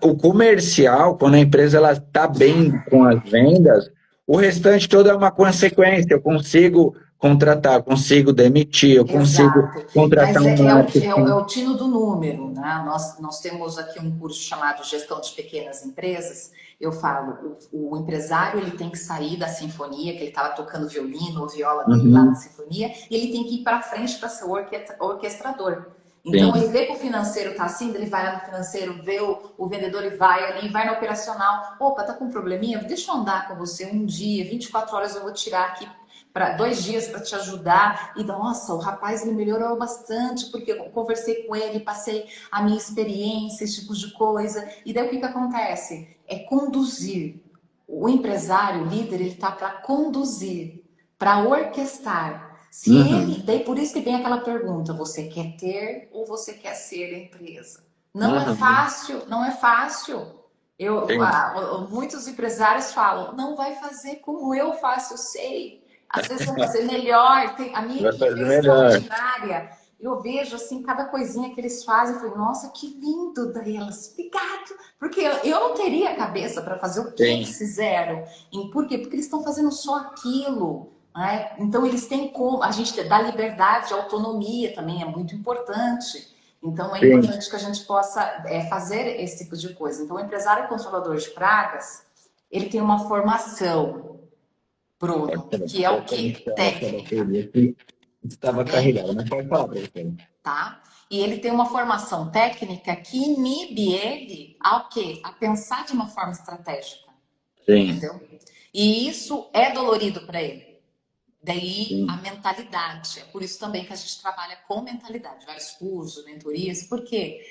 o comercial, quando a empresa está bem com as vendas, o restante todo é uma consequência. Eu consigo contratar, consigo demitir, eu consigo Exato. contratar Mas um é marketing. o tino do número, né? Nós temos aqui um curso chamado Gestão de Pequenas Empresas. Eu falo, o empresário ele tem que sair da sinfonia, que ele estava tocando violino ou viola dele lá na Uhum, sinfonia, e ele tem que ir para frente para ser orquestrador. Então ele sim, vê que o financeiro tá assim, ele vai lá no financeiro, vê o vendedor e vai ali, vai na operacional. Opa, tá com um probleminha? Deixa eu andar com você um dia, 24 horas eu vou tirar aqui para 2 dias para te ajudar. E nossa, o rapaz ele melhorou bastante porque eu conversei com ele, passei a minha experiência, esse tipo de coisa. E daí o que que acontece? É conduzir. O empresário, o líder, ele tá para conduzir, para orquestrar. Se ele, uhum, daí por isso que vem aquela pergunta: você quer ter ou você quer ser a empresa? Não é uhum, fácil, não é fácil. sim, Muitos empresários falam, não vai fazer como eu faço, eu sei. Às vezes vai fazer melhor. A minha vai equipe fazer é melhor. extraordinária. Eu vejo assim cada coisinha que eles fazem, eu falei, nossa, que lindo delas, obrigado. Porque eu não teria cabeça para fazer o que Sim, eles fizeram. E por quê? Porque eles estão fazendo só aquilo. Né? Então eles têm como, a gente dá liberdade, autonomia também é muito importante. Então é sim. importante que a gente possa fazer esse tipo de coisa. Então o empresário controlador de pragas, ele tem uma formação, Pode Bruno, falar, que é o pode quê? conectar essa Técnica, bateria que tá estava bem? carregada, mas pode falar, professor. Tá? E ele tem uma formação técnica que inibe ele a o quê? A pensar de uma forma estratégica. Sim, entendeu? E isso é dolorido para ele. Daí a sim. mentalidade. É por isso também que a gente trabalha com mentalidade, vários cursos, mentorias, porque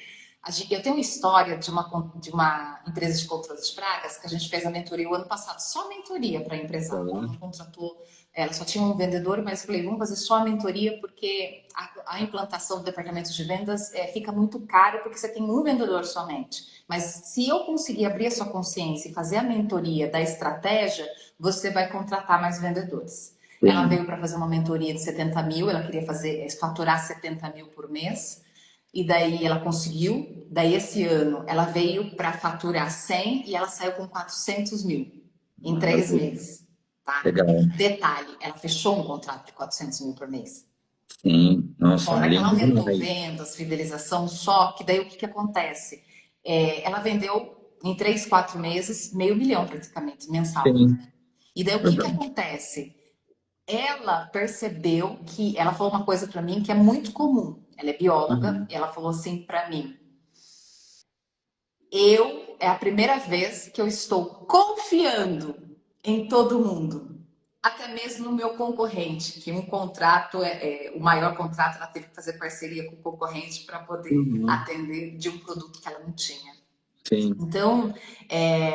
eu tenho uma história de uma empresa de controle de pragas que a gente fez a mentoria o ano passado, só mentoria para empresário. Ela não contratou, ela só tinha um vendedor, mas eu falei, vamos fazer só a mentoria porque a implantação do departamento de vendas fica muito caro porque você tem um vendedor somente. Mas se eu conseguir abrir a sua consciência e fazer a mentoria da estratégia, você vai contratar mais vendedores. Ela Sim. veio para fazer uma mentoria de 70 mil, ela queria faturar 70 mil por mês, e daí ela conseguiu. Daí esse ano ela veio para faturar 100 e ela saiu com 400 mil em 3 meses. Tá? Legal. Detalhe, ela fechou um contrato de 400 mil por mês. Sim, nossa, Fora que ela lindo aumentou demais. vendas, fidelização, só que daí o que, que acontece? Ela vendeu em 3, 4 meses, meio milhão praticamente, mensal. Sim, E daí o que, que legal. acontece? Ela percebeu que ela falou uma coisa para mim que é muito comum. Ela é bióloga Uhum. e ela falou assim para mim: eu é a primeira vez que eu estou confiando em todo mundo, até mesmo no meu concorrente, que um contrato o maior contrato, ela teve que fazer parceria com o concorrente para poder Uhum. atender de um produto que ela não tinha. Sim, Então,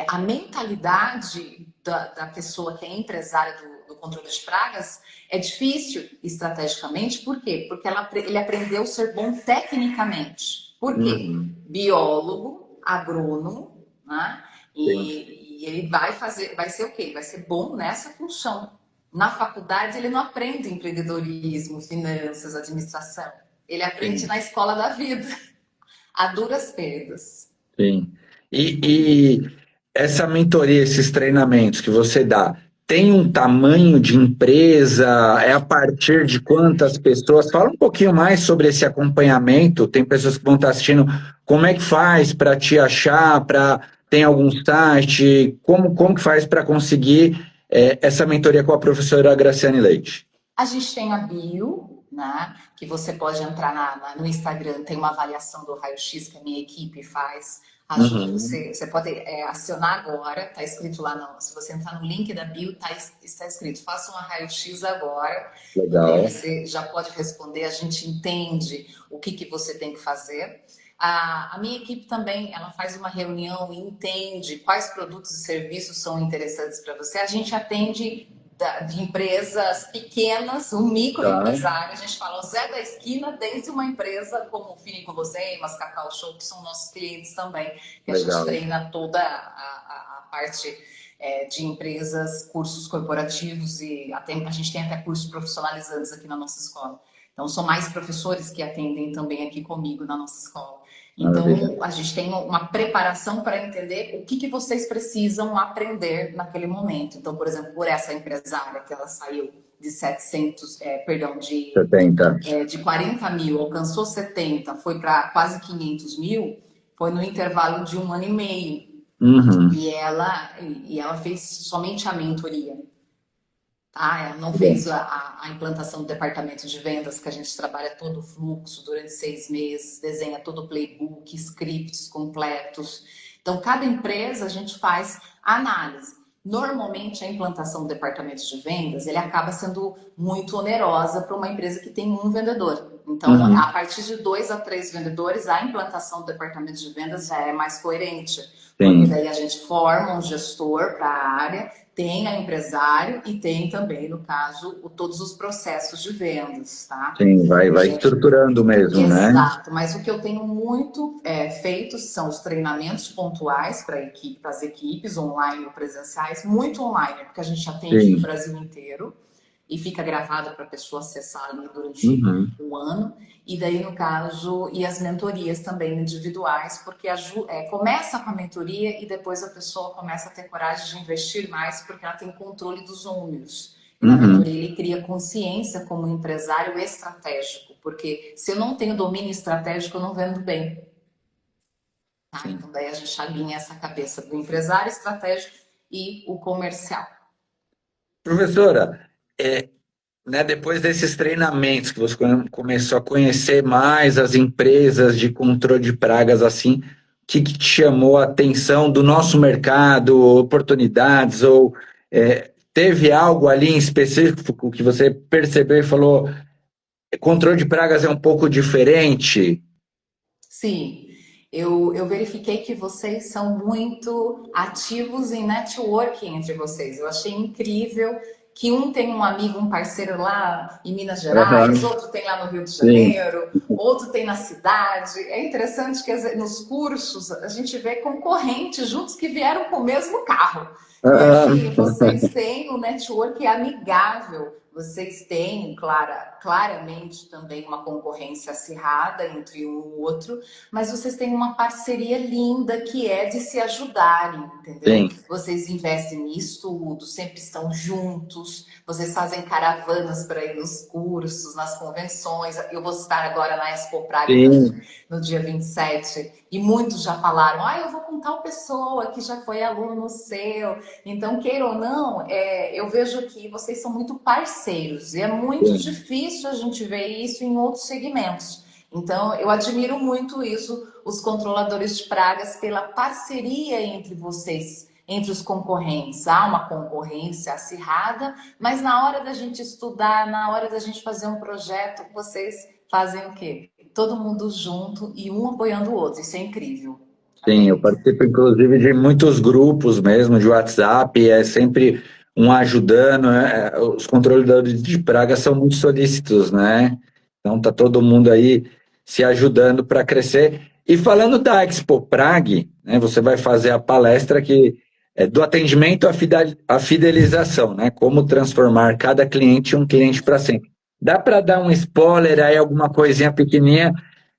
a mentalidade da pessoa que é empresária do controle de pragas é difícil estrategicamente, por quê? Porque ele aprendeu a ser bom tecnicamente. Por quê? uhum. Biólogo, agrônomo, né? Sim, E ele vai ser o quê? Ele vai ser bom nessa função. Na faculdade, ele não aprende empreendedorismo, finanças, administração. Ele aprende sim, na escola da vida, a duras penas. sim. E essa mentoria, esses treinamentos que você dá, tem um tamanho de empresa? É a partir de quantas pessoas? Fala um pouquinho mais sobre esse acompanhamento. Tem pessoas que vão estar assistindo. Como é que faz para te achar? Tem algum site? Como que faz para conseguir essa mentoria com a professora Graciane Leite? A gente tem a bio, né? Que você pode entrar no Instagram, tem uma avaliação do raio-x que a minha equipe faz. Ajuda Uhum. você. Você pode acionar agora, tá escrito lá, não. Se você entrar no link da bio, está escrito, faça um raio-x agora. E daí Legal. você já pode responder, a gente entende o que, que você tem que fazer. A minha equipe também, ela faz uma reunião e entende quais produtos e serviços são interessantes para você. A gente atende de empresas pequenas, um Tá. microempresário, a gente fala o Zé da Esquina, desde uma empresa como o Fini Guloseimas, Cacau Show, que são nossos clientes também, que a gente Legal. treina toda a parte de empresas, cursos corporativos e a gente tem até cursos profissionalizantes aqui na nossa escola. Então, são mais professores que atendem também aqui comigo na nossa escola. Maravilha. Então, a gente tem uma preparação para entender o que, que vocês precisam aprender naquele momento. Então, por exemplo, por essa empresária que ela saiu de 700, perdão, 70. de 40 mil, alcançou 70, foi para quase 500 mil, foi no intervalo de um ano e meio. Uhum. E ela fez somente a mentoria. Tá? Ela não Bom, fez a implantação do departamento de vendas, que a gente trabalha todo o fluxo durante 6 meses, desenha todo o playbook, scripts completos. Então, cada empresa a gente faz análise. Normalmente, a implantação do departamento de vendas, ele acaba sendo muito onerosa para uma empresa que tem um vendedor. Então, uhum. a partir de 2 a 3 vendedores, a implantação do departamento de vendas já é mais coerente, porque Sim, daí a gente forma um gestor para a área, tem a empresário e tem também, no caso, todos os processos de vendas, tá? sim, vai estruturando mesmo, né? Exato, mas o que eu tenho muito feito são os treinamentos pontuais para equipe, as equipes, online ou presenciais, muito online, porque a gente atende no Sim, Brasil inteiro e fica gravado para a pessoa acessar ali durante uhum. o ano. E daí, no caso, e as mentorias também individuais, porque começa com a mentoria e depois a pessoa começa a ter coragem de investir mais, porque ela tem controle dos números. E na Uhum. mentoria ele cria consciência como empresário estratégico, porque se eu não tenho domínio estratégico, eu não vendo bem. Tá? Sim. Então daí a gente alinha essa cabeça do empresário estratégico e o comercial. Professora, né, depois desses treinamentos que você começou a conhecer mais as empresas de controle de pragas assim, que te chamou a atenção do nosso mercado, oportunidades, ou teve algo ali em específico que você percebeu e falou, controle de pragas é um pouco diferente? Sim, eu verifiquei que vocês são muito ativos em networking entre vocês. Eu achei incrível que um tem um amigo, um parceiro lá em Minas Aham, Gerais, outro tem lá no Rio de sim, Janeiro, outro tem na cidade. É interessante que nos cursos a gente vê concorrentes juntos que vieram com o mesmo carro. E aham, assim, vocês têm um network amigável. Vocês têm, claramente, também uma concorrência acirrada entre um e o outro, mas vocês têm uma parceria linda que é de se ajudarem, entendeu? sim, Vocês investem em estudo, sempre estão juntos, vocês fazem caravanas para ir nos cursos, nas convenções. Eu vou estar agora na Expo Praga sim, no dia 27 e muitos já falaram: eu vou com tal pessoa que já foi aluno seu. Então, queira ou não, eu vejo que vocês são muito parceiros e é muito sim, difícil a gente ver isso em outros segmentos. Então, eu admiro muito isso, os controladores de pragas, pela parceria entre vocês, entre os concorrentes. Há uma concorrência acirrada, mas na hora da gente estudar, na hora da gente fazer um projeto, vocês fazem o quê? Todo mundo junto e um apoiando o outro. Isso é incrível. sim. Eu Adorei. participo, inclusive, de muitos grupos mesmo, de WhatsApp, é sempre um ajudando. Os controladores de praga são muito solícitos, né? Então tá todo mundo aí se ajudando para crescer. E falando da Expo Prag, né, você vai fazer a palestra que é do atendimento à fidelização, né? Como transformar cada cliente em um cliente para sempre. Dá para dar um spoiler aí, alguma coisinha pequenininha?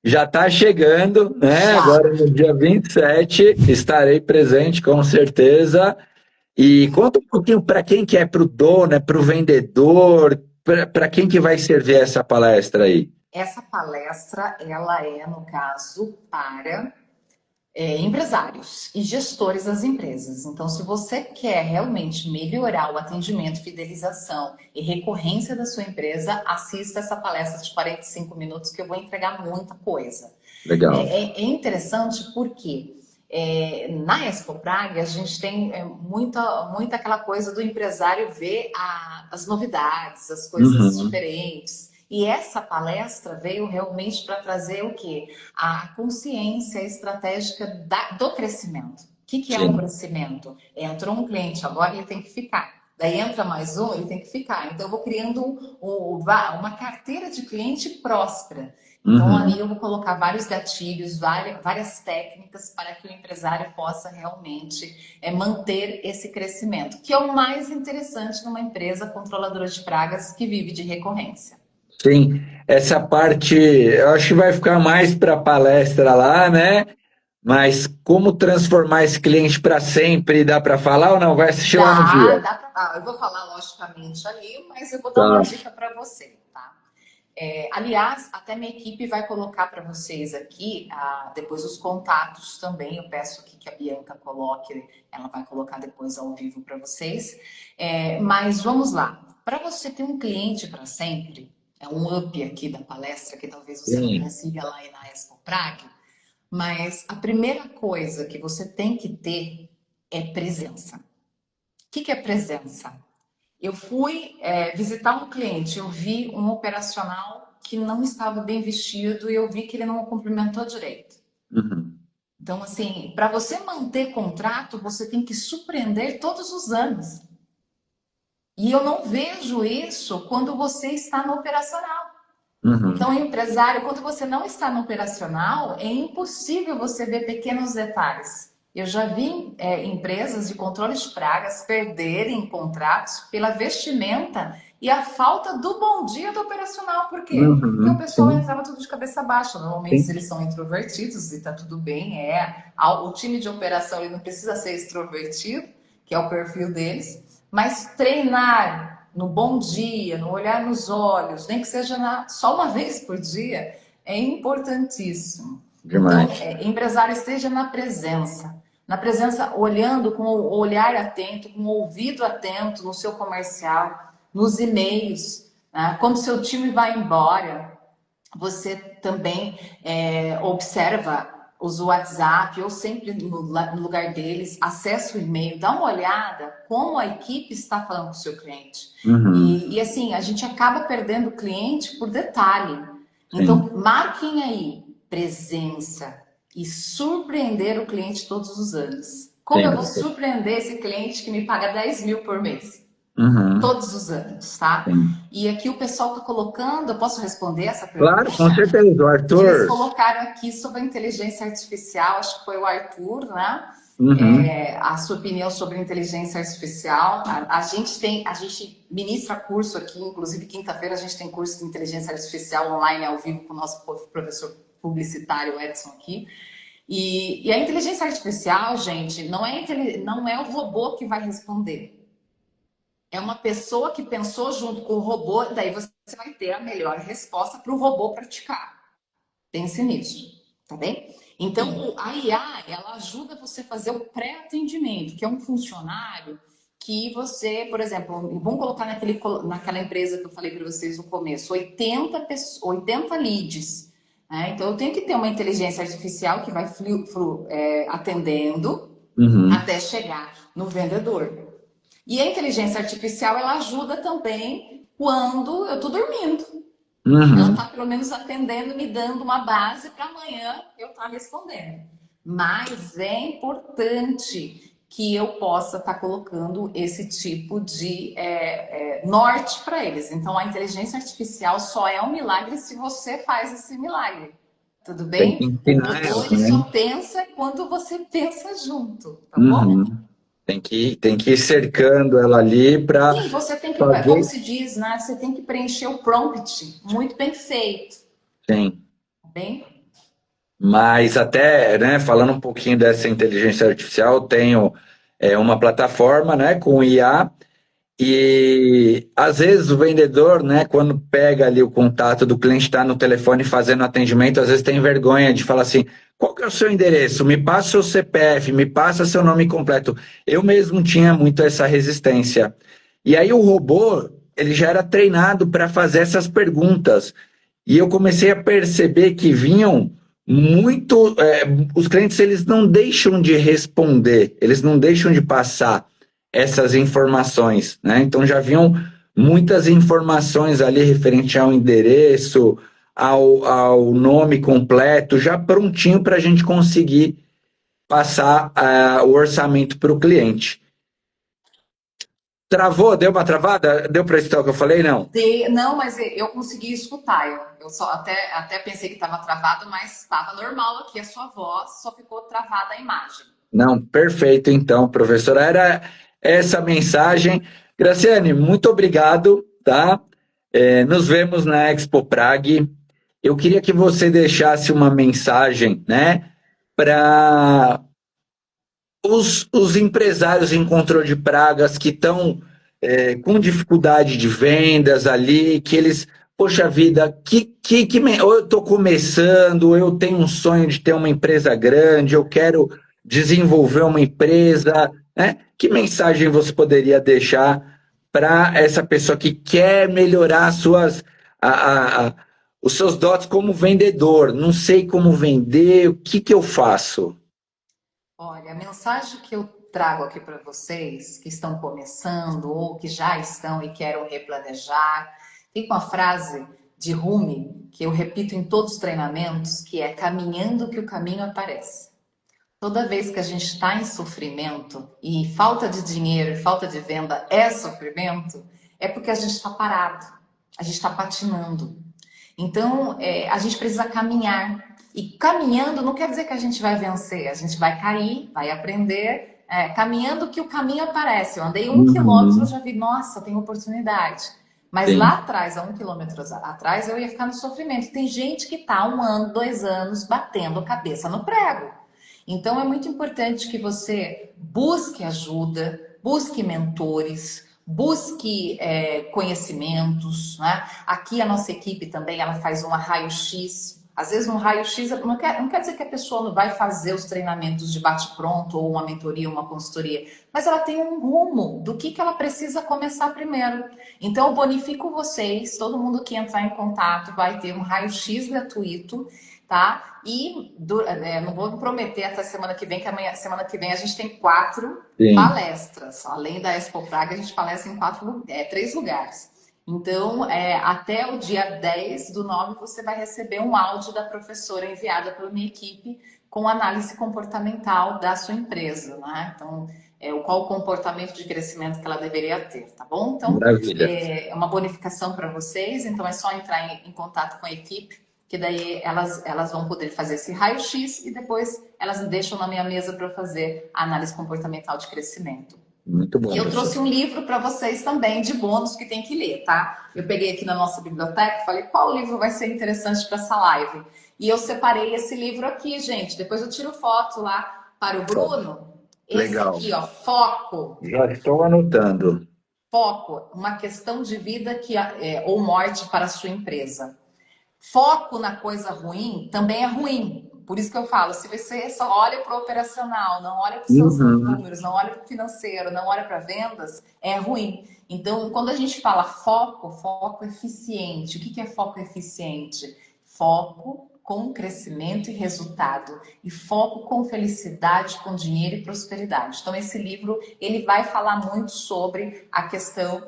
Já está chegando, né? Já. Agora no dia 27 estarei presente com certeza. E conta um pouquinho para quem que é, para o dono, para o vendedor, para quem que vai servir essa palestra aí. Essa palestra, ela é, no caso, para empresários e gestores das empresas. Então, se você quer realmente melhorar o atendimento, fidelização e recorrência da sua empresa, assista essa palestra de 45 minutos que eu vou entregar muita coisa. Legal. É interessante porque na Expo Praga a gente tem muita aquela coisa do empresário ver as novidades, as coisas Uhum. diferentes. E essa palestra veio realmente para trazer o quê? A consciência estratégica do crescimento. O que é um Sim. crescimento? Entrou um cliente, agora ele tem que ficar. Daí entra mais um, ele tem que ficar. Então, eu vou criando uma carteira de cliente próspera. Então, Uhum. ali eu vou colocar vários gatilhos, várias técnicas para que o empresário possa realmente manter esse crescimento, que é o mais interessante numa empresa controladora de pragas que vive de recorrência. Sim, essa parte eu acho que vai ficar mais para palestra lá, né? Mas como transformar esse cliente para sempre, dá para falar ou não? Vai assistir lá no dia? Eu vou falar logicamente ali, mas eu vou dar uma Tá. dica para você, tá? Aliás, até minha equipe vai colocar para vocês aqui depois os contatos também. Eu peço aqui que a Bianca coloque, ela vai colocar depois ao vivo para vocês. Mas vamos lá. Para você ter um cliente para sempre, é um up aqui da palestra que talvez você não Sim. consiga lá na Expo Prague, mas a primeira coisa que você tem que ter é presença. O que é presença? Eu fui visitar um cliente, eu vi um operacional que não estava bem vestido e eu vi que ele não o cumprimentou direito. Uhum. Então, assim, para você manter contrato, você tem que surpreender todos os anos. E eu não vejo isso quando você está no operacional. Uhum. Então, empresário, quando você não está no operacional, é impossível você ver pequenos detalhes. Eu já vi empresas de controle de pragas perderem contratos pela vestimenta e a falta do bom dia do operacional. Por quê? Porque o Uhum. pessoal Sim, entrava tudo de cabeça baixa. Normalmente sim. eles são introvertidos e está tudo bem. O time de operação ele não precisa ser extrovertido, que é o perfil deles, mas treinar no bom dia, no olhar nos olhos, nem que seja só uma vez por dia, é importantíssimo. Então, Demais. empresário esteja na presença, olhando com o olhar atento, com o ouvido atento no seu comercial, nos e-mails, né? Quando seu time vai embora, você também observa uso o WhatsApp, eu sempre no lugar deles, acesso o e-mail, dá uma olhada como a equipe está falando com o seu cliente. Uhum. E assim, a gente acaba perdendo o cliente por detalhe. Sim. Então, marquem aí presença e surpreender o cliente todos os anos. Como eu vou Sim. surpreender esse cliente que me paga 10 mil por mês? Uhum. Todos os anos, tá? Sim. E aqui o pessoal está colocando, eu posso responder essa Claro, pergunta? com certeza. O Eles Arthur. colocaram aqui sobre a inteligência artificial, acho que foi o Arthur, né? Uhum. A sua opinião sobre inteligência artificial. A gente ministra curso aqui, inclusive quinta-feira a gente tem curso de inteligência artificial online ao vivo com o nosso professor publicitário Edson aqui. E a inteligência artificial, gente, não é o robô que vai responder. É uma pessoa que pensou junto com o robô, daí você vai ter a melhor resposta para o robô praticar. Pense nisso, tá bem? Então, a IA, ela ajuda você a fazer o pré-atendimento, que é um funcionário que você, por exemplo, vamos colocar naquela empresa que eu falei para vocês no começo, 80 leads. Né? Então, eu tenho que ter uma inteligência artificial que vai atendendo Uhum. até chegar no vendedor. E a inteligência artificial, ela ajuda também quando eu estou dormindo. Ela Uhum. está pelo menos atendendo, me dando uma base para amanhã eu estar respondendo. Mas é importante que eu possa estar colocando esse tipo de norte para eles. Então, a inteligência artificial só é um milagre se você faz esse milagre. Tudo Tem que bem? O ensinar robô ela, ele né? só pensa quando você pensa junto, tá bom? Uhum. Tem que ir cercando ela ali para Sim, você tem que, como fazer. se diz, né? Você tem que preencher o prompt muito bem feito, Sim. tá bem? Mas até, né, falando um pouquinho dessa inteligência artificial, eu tenho uma plataforma, né, com IA. E às vezes o vendedor, né, quando pega ali o contato do cliente, está no telefone fazendo atendimento, às vezes tem vergonha de falar assim: qual que é o seu endereço? Me passa o seu CPF, me passa seu nome completo. Eu mesmo tinha muito essa resistência. E aí o robô, ele já era treinado para fazer essas perguntas. E eu comecei a perceber que vinham muito. Os clientes, eles não deixam de responder, eles não deixam de passar essas informações, né? Então já vinham muitas informações ali referente ao endereço, ao nome completo, já prontinho para a gente conseguir passar o orçamento para o cliente. Travou? Deu uma travada? Deu para escutar o que eu falei? Não. Não, mas eu consegui escutar. Eu só até pensei que estava travado, mas estava normal aqui a sua voz, só ficou travada a imagem. Não, perfeito então, professora. Era essa mensagem. Graciane, muito obrigado, tá? Nos vemos na Expo Prague. Eu queria que você deixasse uma mensagem, né, para os empresários em controle de pragas que estão com dificuldade de vendas ali, que eles, poxa vida, ou eu estou começando, ou eu tenho um sonho de ter uma empresa grande, eu quero desenvolver uma empresa, né? Que mensagem você poderia deixar para essa pessoa que quer melhorar os seus dotes como vendedor? Não sei como vender, o que eu faço? Olha, a mensagem que eu trago aqui para vocês que estão começando ou que já estão e querem replanejar, tem uma frase de Rumi que eu repito em todos os treinamentos, que é caminhando que o caminho aparece. Toda vez que a gente está em sofrimento e falta de dinheiro e falta de venda é sofrimento, é porque a gente está parado, a gente está patinando. Então, a gente precisa caminhar. E caminhando não quer dizer que a gente vai vencer, a gente vai cair, vai aprender. Caminhando que o caminho aparece. Eu andei 1 quilômetro, eu Uhum, já vi, nossa, tem oportunidade. Mas lá sim. atrás, há 1 quilômetro atrás, eu ia ficar no sofrimento. Tem gente que está 1 ano, 2 anos batendo a cabeça no prego. Então é muito importante que você busque ajuda, busque mentores, busque conhecimentos, né? Aqui a nossa equipe também ela faz uma raio-x. Às vezes um raio-x não quer dizer que a pessoa não vai fazer os treinamentos de bate-pronto ou uma mentoria, uma consultoria, mas ela tem um rumo do que ela precisa começar primeiro. Então eu bonifico vocês, todo mundo que entrar em contato vai ter um raio-x gratuito tá? E não vou prometer até semana que vem, que semana que vem a gente tem 4 Sim. palestras. Além da Expo Praga, a gente palestra em 3 lugares. Então, até o dia 10/9, você vai receber um áudio da professora enviada pela minha equipe com análise comportamental da sua empresa, né? Então, qual o comportamento de crescimento que ela deveria ter, tá bom? Então, Maravilha. é uma bonificação para vocês, então é só entrar em contato com a equipe, que daí elas vão poder fazer esse raio-x e depois elas me deixam na minha mesa para eu fazer a análise comportamental de crescimento. Muito bom. E eu trouxe um livro para vocês também, de bônus, que tem que ler, tá? Eu peguei aqui na nossa biblioteca e falei qual livro vai ser interessante para essa live. E eu separei esse livro aqui, gente. Depois eu tiro foto lá para o Bruno. Legal. Esse aqui, ó, Foco. Já estou anotando. Foco, uma questão de vida ou morte para a sua empresa. Foco na coisa ruim também é ruim. Por isso que eu falo, se você só olha para o operacional, não olha para os seus números, não olha para o financeiro, não olha para vendas, é ruim. Então, quando a gente fala foco, foco eficiente. O que é foco eficiente? Foco com crescimento e resultado. E foco com felicidade, com dinheiro e prosperidade. Então, esse livro, ele vai falar muito sobre a questão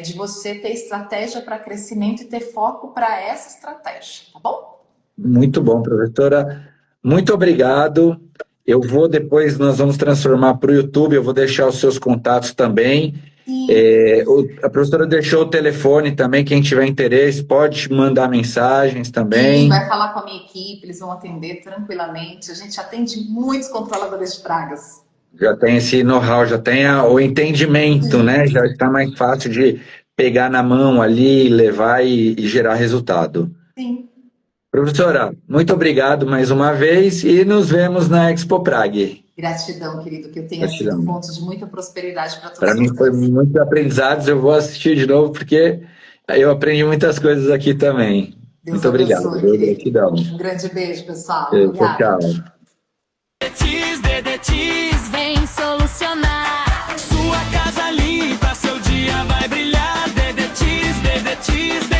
de você ter estratégia para crescimento e ter foco para essa estratégia, tá bom? Muito bom, professora. Muito obrigado. Depois nós vamos transformar para o YouTube, eu vou deixar os seus contatos também. A professora deixou o telefone também, quem tiver interesse pode mandar mensagens também. Sim, vai falar com a minha equipe, eles vão atender tranquilamente. A gente atende muitos controladores de pragas. Já tem esse know-how, já tem o entendimento, né? Já está mais fácil de pegar na mão ali, levar e gerar resultado. Sim. Professora, muito obrigado mais uma vez e nos vemos na Expo Prague. Gratidão, querido, que eu tenha sido fonte de muita prosperidade para todos vocês. Para mim foi muitos aprendizados, eu vou assistir de novo porque eu aprendi muitas coisas aqui também. Deus muito obrigado, gratidão. Um grande beijo, pessoal. Tchau. Dedetis vem solucionar. Sua casa limpa, seu dia vai brilhar. Dedetis.